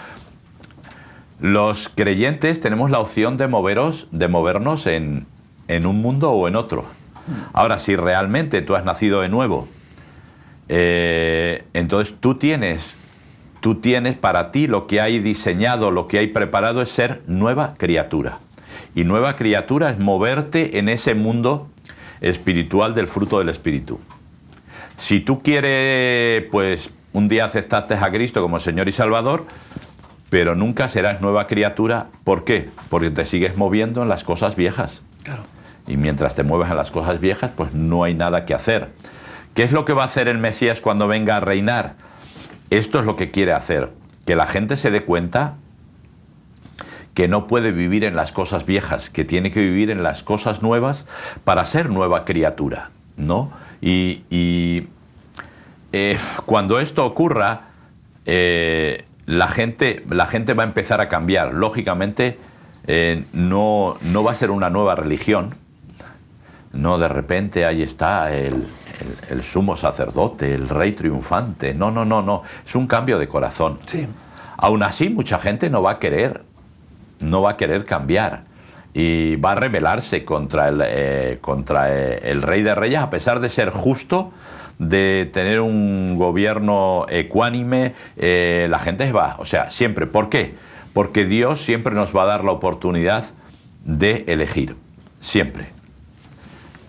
Los creyentes tenemos la opción de movernos en un mundo o en otro. Ahora, si realmente tú has nacido de nuevo, entonces tú tienes para ti lo que hay diseñado, lo que hay preparado es ser nueva criatura. Y nueva criatura es moverte en ese mundo espiritual del fruto del Espíritu. Si tú quieres, pues un día aceptaste a Cristo como Señor y Salvador, pero nunca serás nueva criatura. ¿Por qué? Porque te sigues moviendo en las cosas viejas. Claro. Y mientras te mueves en las cosas viejas, pues no hay nada que hacer. ¿Qué es lo que va a hacer el Mesías cuando venga a reinar? Esto es lo que quiere hacer, que la gente se dé cuenta que no puede vivir en las cosas viejas, que tiene que vivir en las cosas nuevas para ser nueva criatura, ¿no? Y cuando esto ocurra, la gente va a empezar a cambiar. Lógicamente, no va a ser una nueva religión. No, de repente ahí está el sumo sacerdote, el rey triunfante. No. Es un cambio de corazón. Sí. Aún así, mucha gente no va a querer cambiar. Y va a rebelarse contra el Rey de Reyes, a pesar de ser justo, de tener un gobierno ecuánime, la gente va, o sea, siempre. ¿Por qué? Porque Dios siempre nos va a dar la oportunidad de elegir, siempre.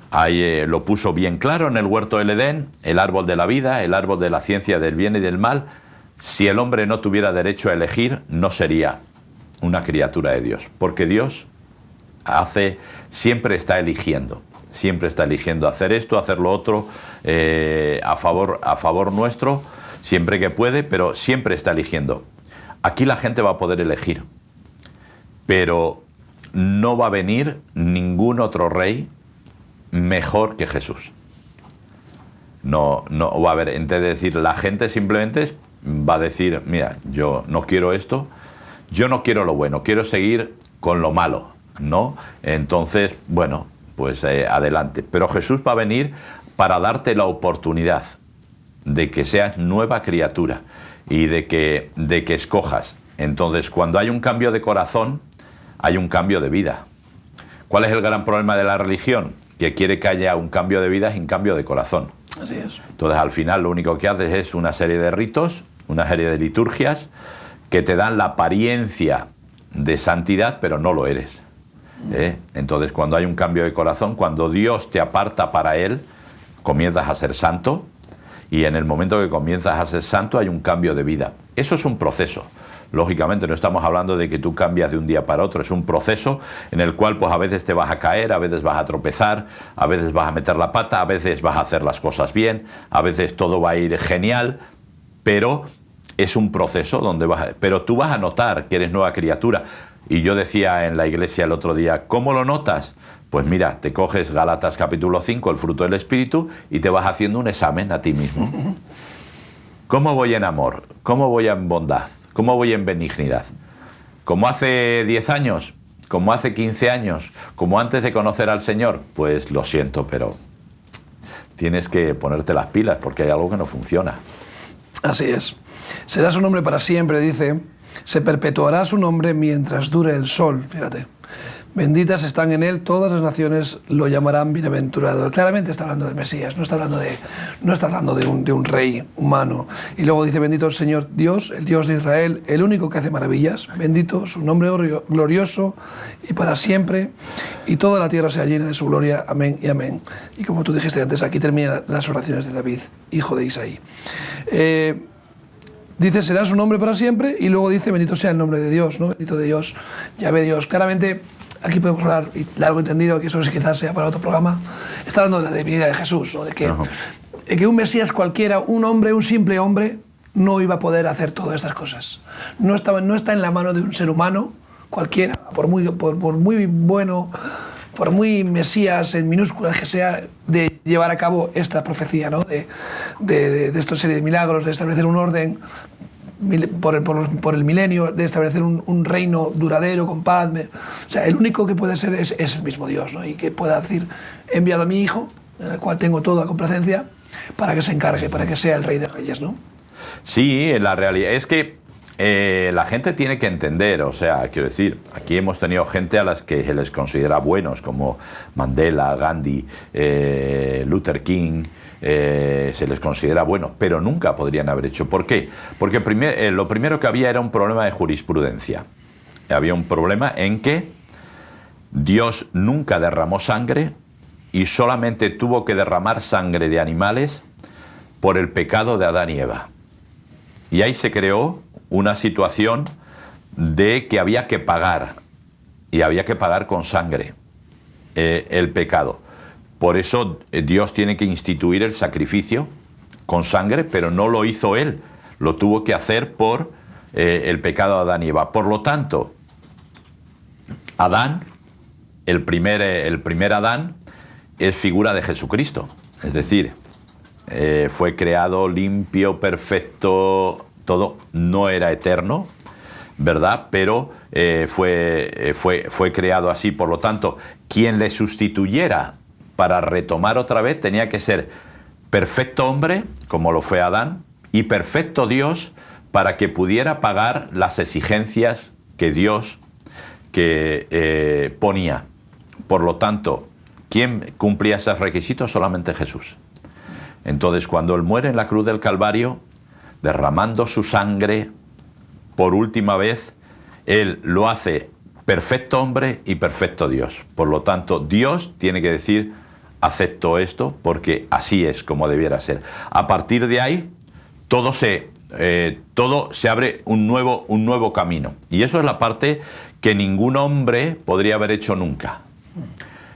Ahí lo puso bien claro en el huerto del Edén, el árbol de la vida, el árbol de la ciencia del bien y del mal. Si el hombre no tuviera derecho a elegir, no sería una criatura de Dios, porque Dios siempre está eligiendo hacer esto, hacer lo otro, a favor nuestro, siempre que puede, pero siempre está eligiendo. Aquí la gente va a poder elegir, pero no va a venir ningún otro rey mejor que Jesús. No va a haber, en vez de decir, la gente simplemente va a decir, mira, yo no quiero esto, yo no quiero lo bueno, quiero seguir con lo malo, ¿no? Entonces, bueno, pues adelante. Pero Jesús va a venir para darte la oportunidad de que seas nueva criatura y de que escojas. Entonces, cuando hay un cambio de corazón, hay un cambio de vida. ¿Cuál es el gran problema de la religión? Que quiere que haya un cambio de vida sin cambio de corazón. Así es. Entonces, al final, lo único que haces es una serie de ritos, una serie de liturgias que te dan la apariencia de santidad, pero no lo eres. Entonces, cuando hay un cambio de corazón, cuando Dios te aparta para Él, comienzas a ser santo, y en el momento que comienzas a ser santo hay un cambio de vida. Eso es un proceso. Lógicamente no estamos hablando de que tú cambias de un día para otro, es un proceso en el cual pues a veces te vas a caer, a veces vas a tropezar, a veces vas a meter la pata, a veces vas a hacer las cosas bien, a veces todo va a ir genial, pero es un proceso donde pero tú vas a notar que eres nueva criatura. Y yo decía en la iglesia el otro día, ¿cómo lo notas? Pues mira, te coges Gálatas capítulo 5, el fruto del Espíritu, y te vas haciendo un examen a ti mismo. ¿Cómo voy en amor? ¿Cómo voy en bondad? ¿Cómo voy en benignidad? como hace 10 años, como hace 15 años, como antes de conocer al Señor, pues lo siento, pero tienes que ponerte las pilas porque hay algo que no funciona. Así es. Será su nombre para siempre, dice. Se perpetuará su nombre mientras dure el sol, fíjate. Benditas están en él, todas las naciones lo llamarán bienaventurado. Claramente está hablando del Mesías, no está hablando de un rey humano. Y luego dice, bendito el Señor Dios, el Dios de Israel, el único que hace maravillas. Bendito su nombre glorioso y para siempre. Y toda la tierra sea llena de su gloria. Amén y amén. Y como tú dijiste antes, aquí terminan las oraciones de David, hijo de Isaí. Dice, será su nombre para siempre, y luego dice, bendito sea el nombre de Dios, ¿no? Bendito de Dios, Yahvé Dios. Claramente, aquí podemos hablar, y largo entendido, que eso quizás sea para otro programa, está hablando de la divinidad de Jesús, ¿no? De que un Mesías cualquiera, un hombre, un simple hombre, no iba a poder hacer todas estas cosas. No está en la mano de un ser humano cualquiera, por muy bueno, por muy Mesías en minúsculas que sea, de llevar a cabo esta profecía, ¿no? de esta serie de milagros, de establecer un orden por el milenio, de establecer un reino duradero, con paz. O sea, el único que puede ser es el mismo Dios, ¿no? Y que pueda decir, he enviado a mi Hijo, en el cual tengo toda complacencia, para que se encargue, para que sea el Rey de Reyes, ¿no? Sí, la realidad es que la gente tiene que entender, o sea, quiero decir, aquí hemos tenido gente a las que se les considera buenos, como Mandela, Gandhi, Luther King, se les considera buenos, pero nunca podrían haber hecho. ¿Por qué? Porque lo primero que había era un problema de jurisprudencia. Había un problema en que Dios nunca derramó sangre y solamente tuvo que derramar sangre de animales por el pecado de Adán y Eva. Y ahí se creó una situación de que había que pagar, y había que pagar con sangre el pecado. Por eso Dios tiene que instituir el sacrificio con sangre, pero no lo hizo Él, lo tuvo que hacer por el pecado de Adán y Eva. Por lo tanto, Adán, el primer Adán, es figura de Jesucristo. Es decir, fue creado limpio, perfecto, todo. No era eterno, ¿verdad? Pero fue creado así. Por lo tanto, quien le sustituyera para retomar otra vez tenía que ser perfecto hombre, como lo fue Adán, y perfecto Dios, para que pudiera pagar las exigencias que Dios ponía. Por lo tanto, ¿quién cumplía esos requisitos? Solamente Jesús. Entonces, cuando Él muere en la cruz del Calvario, derramando su sangre por última vez, Él lo hace perfecto hombre y perfecto Dios. Por lo tanto, Dios tiene que decir, acepto esto porque así es como debiera ser. A partir de ahí, todo se abre un nuevo camino. Y eso es la parte que ningún hombre podría haber hecho nunca.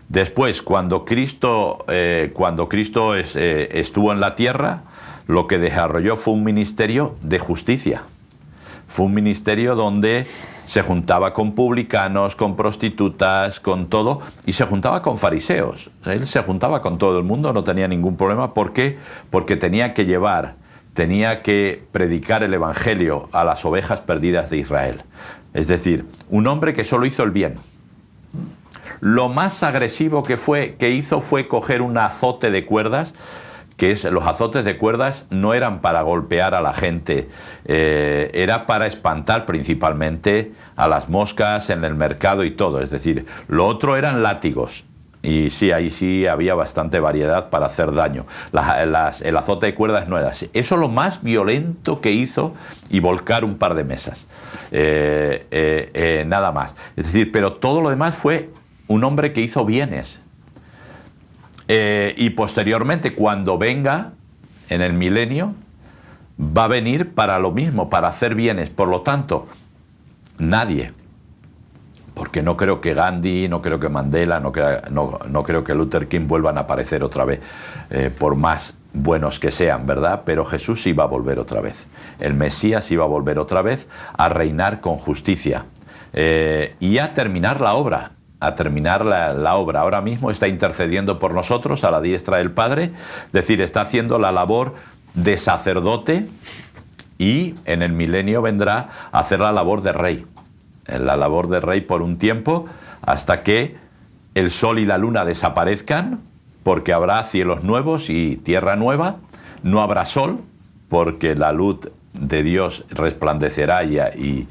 Después, cuando Cristo estuvo en la tierra, lo que desarrolló fue un ministerio de justicia. Fue un ministerio donde se juntaba con publicanos, con prostitutas, con todo, y se juntaba con fariseos. Él se juntaba con todo el mundo, no tenía ningún problema. ¿Por qué? Porque tenía que predicar el evangelio a las ovejas perdidas de Israel. Es decir, un hombre que solo hizo el bien. Lo más agresivo que hizo fue coger un azote de cuerdas, los azotes de cuerdas no eran para golpear a la gente, era para espantar principalmente a las moscas en el mercado y todo. Es decir, lo otro eran látigos. Y sí, ahí sí había bastante variedad para hacer daño. El azote de cuerdas no era así. Eso es lo más violento que hizo, y volcar un par de mesas. Nada más. Es decir, pero todo lo demás fue un hombre que hizo bienes. Y posteriormente, cuando venga en el milenio, va a venir para lo mismo, para hacer bienes. Por lo tanto, nadie, porque no creo que Gandhi, no creo que Mandela, no creo que Luther King vuelvan a aparecer otra vez, por más buenos que sean, ¿verdad? Pero Jesús iba a volver otra vez. El Mesías iba a volver otra vez a reinar con justicia y a terminar la obra. Ahora mismo está intercediendo por nosotros a la diestra del Padre, es decir, está haciendo la labor de sacerdote, y en el milenio vendrá a hacer la labor de rey. la labor del rey por un tiempo, hasta que el sol y la luna desaparezcan, porque habrá cielos nuevos y tierra nueva. No habrá sol, porque la luz de Dios resplandecerá y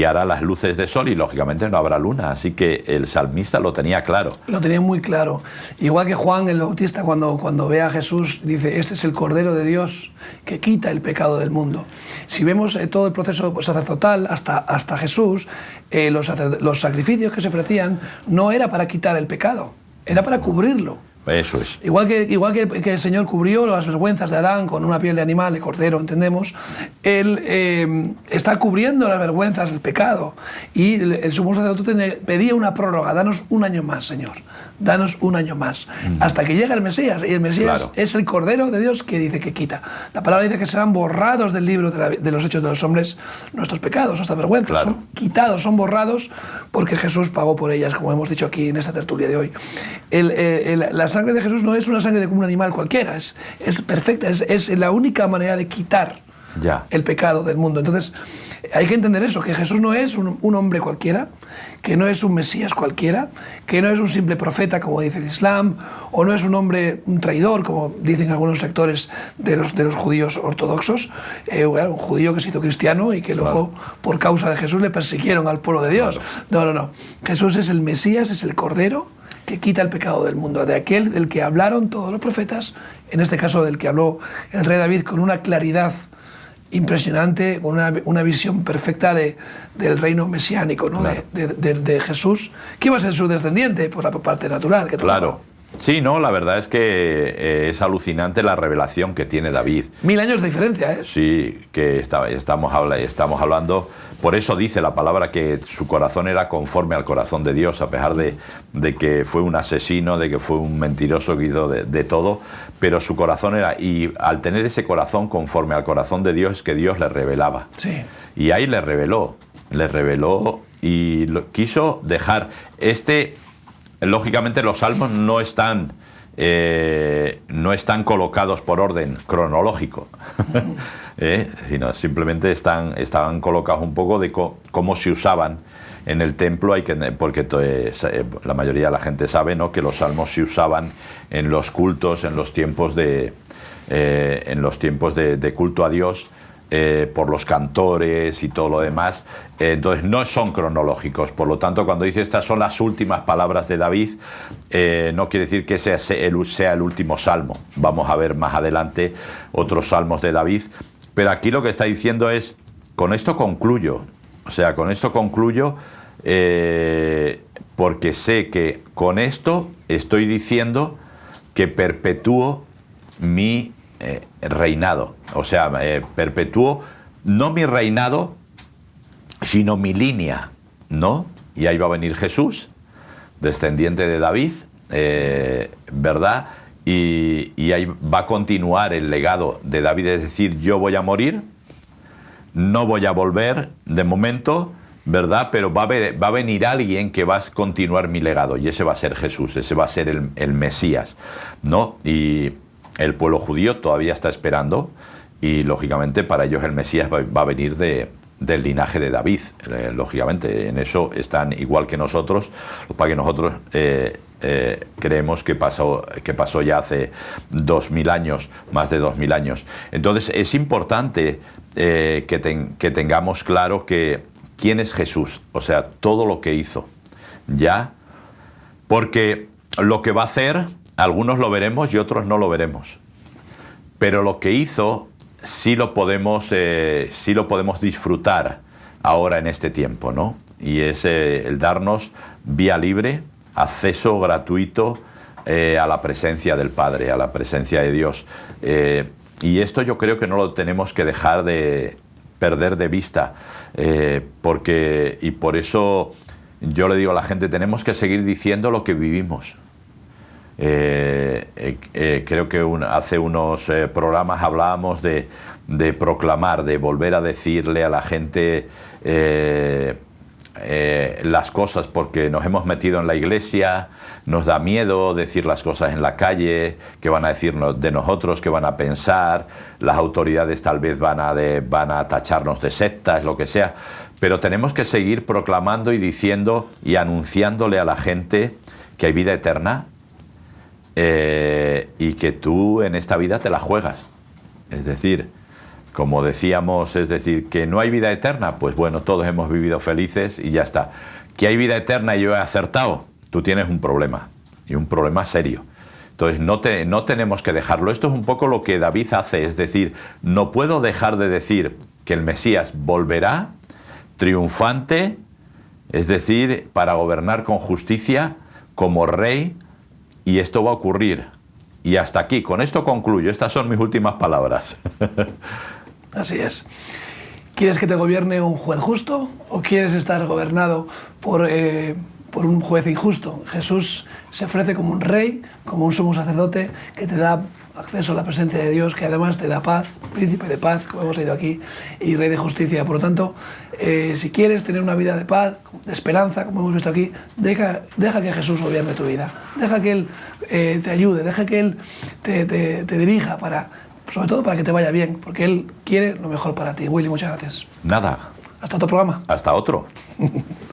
hará las luces de sol, y lógicamente no habrá luna. Así que el salmista lo tenía claro. Lo tenía muy claro. Igual que Juan el Bautista, cuando ve a Jesús, dice: este es el Cordero de Dios que quita el pecado del mundo. Si vemos todo el proceso sacerdotal hasta Jesús, los sacrificios que se ofrecían no era para quitar el pecado, era para cubrirlo. Eso es. Igual que el Señor cubrió las vergüenzas de Adán con una piel de animal, de cordero, entendemos, Él está cubriendo las vergüenzas del pecado. Y el sumo sacerdote pedía una prórroga: danos un año más, Señor, danos un año más, hasta que llegue el Mesías. Y el Mesías es el Cordero de Dios que dice que quita. La palabra dice que serán borrados del libro de los hechos de los hombres nuestros pecados, nuestras vergüenzas. Son quitados, son borrados, porque Jesús pagó por ellas, como hemos dicho aquí en esta tertulia de hoy. La sangre de Jesús no es una sangre de un animal cualquiera, es perfecta, es la única manera de quitar el pecado del mundo. Entonces hay que entender eso, que Jesús no es un hombre cualquiera, que no es un Mesías cualquiera, que no es un simple profeta, como dice el Islam, o no es un hombre, un traidor, como dicen algunos sectores de los judíos ortodoxos, un judío que se hizo cristiano y que luego, por causa de Jesús, le persiguieron al pueblo de Dios. No. Jesús es el Mesías, es el Cordero que quita el pecado del mundo, de aquel del que hablaron todos los profetas, en este caso del que habló el rey David con una claridad impresionante, con una visión perfecta del reino mesiánico, ¿no? De Jesús, que iba a ser su descendiente por la parte natural. Sí, no, la verdad es que es alucinante la revelación que tiene David. 1000 años de diferencia, ¿eh? Sí, que estamos hablando, por eso dice la palabra que su corazón era conforme al corazón de Dios, a pesar de que fue un asesino, de que fue un mentiroso, que hizo de todo, pero su corazón era, y al tener ese corazón conforme al corazón de Dios, es que Dios le revelaba. Sí. Y ahí le reveló y quiso dejar lógicamente los salmos no están colocados por orden cronológico, sino simplemente estaban colocados un poco de cómo se usaban en el templo, porque la mayoría de la gente sabe, ¿no?, que los salmos se usaban en los cultos, en los tiempos de culto a Dios, por los cantores y todo lo demás. Entonces no son cronológicos. Por lo tanto, cuando dice estas son las últimas palabras de David, no quiere decir que sea el último salmo. Vamos a ver más adelante otros salmos de David, pero aquí lo que está diciendo es: con esto concluyo. O sea, con esto concluyo, porque sé que con esto estoy diciendo que perpetúo mi reinado. O sea, perpetúo no mi reinado, sino mi línea, ¿no? Y ahí va a venir Jesús, descendiente de David, ¿verdad? Y ahí va a continuar el legado de David, es decir, yo voy a morir, no voy a volver de momento, ¿verdad? Pero va a venir alguien que va a continuar mi legado, y ese va a ser Jesús, ese va a ser el Mesías, ¿no? Y el pueblo judío todavía está esperando, y lógicamente para ellos el Mesías va a venir del linaje de David. Lógicamente en eso están igual que nosotros, para que nosotros creemos que pasó ya hace 2000 años, más de 2000 años. Entonces es importante que tengamos claro que quién es Jesús, o sea, todo lo que hizo, ¿ya? Porque lo que va a hacer, algunos lo veremos y otros no lo veremos. Pero lo que hizo sí lo podemos disfrutar ahora en este tiempo, ¿no? Y es el darnos vía libre, acceso gratuito a la presencia del Padre, a la presencia de Dios. Y esto yo creo que no lo tenemos que dejar de perder de vista, y por eso yo le digo a la gente, tenemos que seguir diciendo lo que vivimos. Creo que hace unos programas hablábamos de proclamar, de volver a decirle a la gente las cosas porque nos hemos metido en la iglesia, nos da miedo decir las cosas en la calle, qué van a decir de nosotros, qué van a pensar, las autoridades tal vez van a tacharnos de sectas, lo que sea, pero tenemos que seguir proclamando y diciendo y anunciándole a la gente que hay vida eterna y que tú en esta vida te la juegas. Es decir, como decíamos, es decir, que no hay vida eterna, pues bueno, todos hemos vivido felices y ya está. Que hay vida eterna y yo he acertado, tú tienes un problema, y un problema serio. Entonces no tenemos que dejarlo. Esto es un poco lo que David hace, es decir, no puedo dejar de decir que el Mesías volverá triunfante, es decir, para gobernar con justicia, como rey, y esto va a ocurrir. Y hasta aquí, con esto concluyo, estas son mis últimas palabras. Así es. ¿Quieres que te gobierne un juez justo o quieres estar gobernado por un juez injusto? Jesús se ofrece como un rey, como un sumo sacerdote que te da acceso a la presencia de Dios, que además te da paz, príncipe de paz, como hemos leído aquí, y rey de justicia. Por lo tanto, si quieres tener una vida de paz, de esperanza, como hemos visto aquí, deja que Jesús gobierne tu vida. Deja que Él te ayude, deja que Él te dirija sobre todo para que te vaya bien, porque Él quiere lo mejor para ti. Willy, muchas gracias. Nada. Hasta otro programa. Hasta otro.